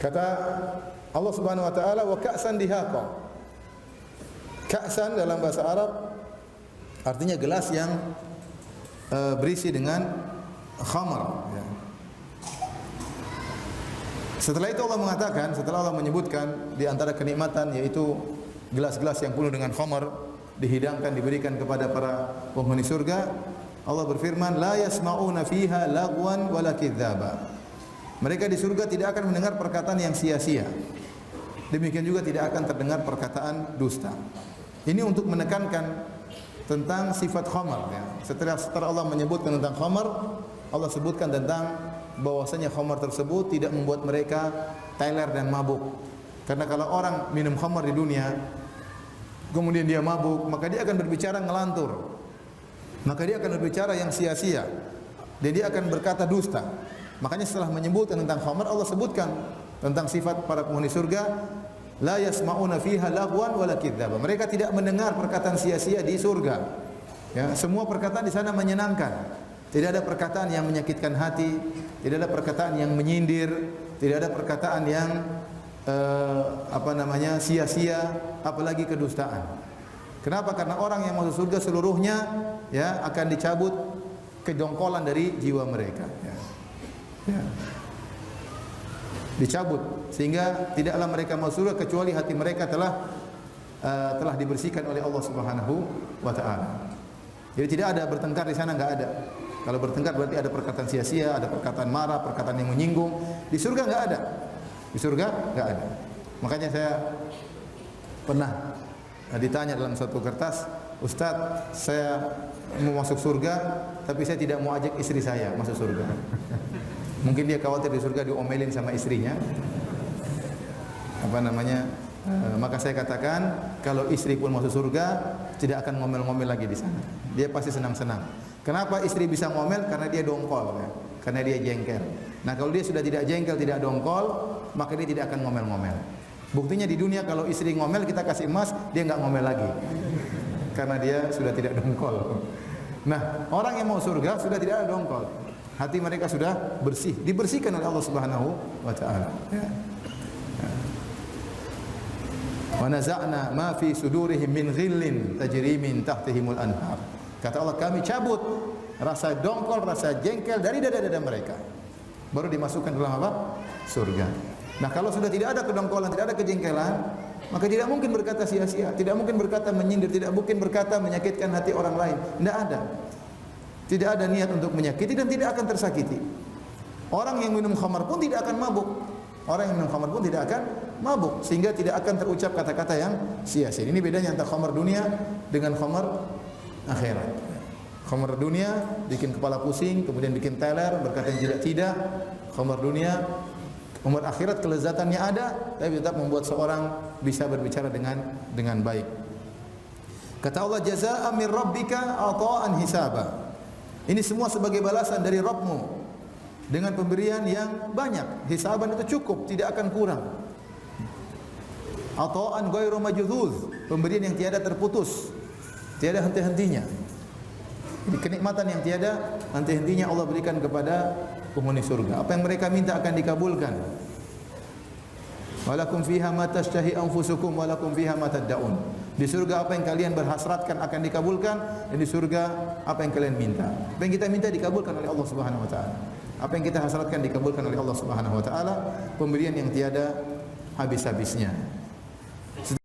Kata Allah Subhanahu wa taala, wa ka'san dihaqa. Ka'san dalam bahasa Arab artinya gelas yang berisi dengan khamar, ya. Setelah itu Allah mengatakan, setelah Allah menyebutkan di antara kenikmatan yaitu gelas-gelas yang penuh dengan khamar dihidangkan, diberikan kepada para penghuni surga, Allah berfirman, la yasma'una fiha lagwan wala kidzaba. Mereka di surga tidak akan mendengar perkataan yang sia-sia. Demikian juga tidak akan terdengar perkataan dusta. Ini untuk menekankan tentang sifat khamar, ya. Setelah Allah menyebutkan tentang khamar, Allah sebutkan tentang bahwasanya khamar tersebut tidak membuat mereka teler dan mabuk. Karena kalau orang minum khamar di dunia kemudian dia mabuk, maka dia akan berbicara ngelantur. Maka dia akan berbicara yang sia-sia. Dan dia akan berkata dusta. Makanya setelah menyebutkan tentang khamar, Allah sebutkan tentang sifat para penghuni surga, la yasma'una fiha lagwan wala kidzaba. Mereka tidak mendengar perkataan sia-sia di surga. Ya, semua perkataan di sana menyenangkan. Tidak ada perkataan yang menyakitkan hati, tidak ada perkataan yang menyindir, tidak ada perkataan yang sia-sia, apalagi kedustaan. Kenapa? Karena orang yang masuk surga seluruhnya, ya, akan dicabut kedongkolan dari jiwa mereka, ya. Ya. Dicabut sehingga tidaklah mereka masuk surga kecuali hati mereka telah dibersihkan oleh Allah Subhanahu wa taala. Jadi tidak ada bertengkar di sana, enggak ada. Kalau bertengkar berarti ada perkataan sia-sia, ada perkataan marah, perkataan yang menyinggung. Di surga enggak ada. Di surga enggak ada. Makanya saya pernah ditanya dalam satu kertas, Ustaz, saya mau masuk surga, tapi saya tidak mau ajak istri saya masuk surga. Mungkin dia khawatir di surga diomelin sama istrinya. Maka saya katakan, kalau istri pun masuk surga, tidak akan ngomel-ngomel lagi di sana. Dia pasti senang-senang. Kenapa istri bisa ngomel? Karena dia dongkol, ya. Karena dia jengkel. Nah, kalau dia sudah tidak jengkel, tidak dongkol, maka dia tidak akan ngomel-ngomel. Buktinya di dunia kalau istri ngomel, kita kasih emas, dia nggak ngomel lagi. Karena dia sudah tidak dongkol. Nah, orang yang mau surga sudah tidak ada dongkol. Hati mereka sudah bersih, dibersihkan oleh Allah Subhanahu wa taala, ya. Wa naza'na ma fi sudurihim min ghillin tajri min tahtihimul anhar. Kata Allah, kami cabut rasa dongkol, rasa jengkel dari dada-dada mereka. Baru dimasukkan dalam apa? Surga. Nah, kalau sudah tidak ada kedongkolan, tidak ada kejengkelan, maka tidak mungkin berkata sia-sia, tidak mungkin berkata menyindir, tidak mungkin berkata menyakitkan hati orang lain. Tidak ada. Tidak ada niat untuk menyakiti dan tidak akan tersakiti. Orang yang minum khamar pun tidak akan mabuk. Orang yang minum khamar pun tidak akan mabuk, sehingga tidak akan terucap kata-kata yang sia-sia. Ini bedanya antara khamar dunia dengan khamar akhirat. Khamar dunia bikin kepala pusing, kemudian bikin teler, berkata yang tidak. Khamar dunia, khamar akhirat kelezatannya ada, tapi tetap membuat seorang bisa berbicara dengan baik. Kata Allah, jazaa'an min rabbika ata'an hisaba. Ini semua sebagai balasan dari Rabbmu dengan pemberian yang banyak. Hisaban itu cukup, tidak akan kurang. Ata'an ghairu majdzuz, pemberian yang tiada terputus, tiada henti-hentinya. Ini kenikmatan yang tiada henti-hentinya Allah berikan kepada penghuni surga. Apa yang mereka minta akan dikabulkan. Walakum fiha ma tashtahi anfusukum walakum fiha ma tad'un. Di surga apa yang kalian berhasratkan akan dikabulkan, dan di surga apa yang kalian minta. Apa yang kita minta dikabulkan oleh Allah Subhanahu wa taala. Apa yang kita hasratkan dikabulkan oleh Allah Subhanahu wa taala, pemberian yang tiada habis-habisnya.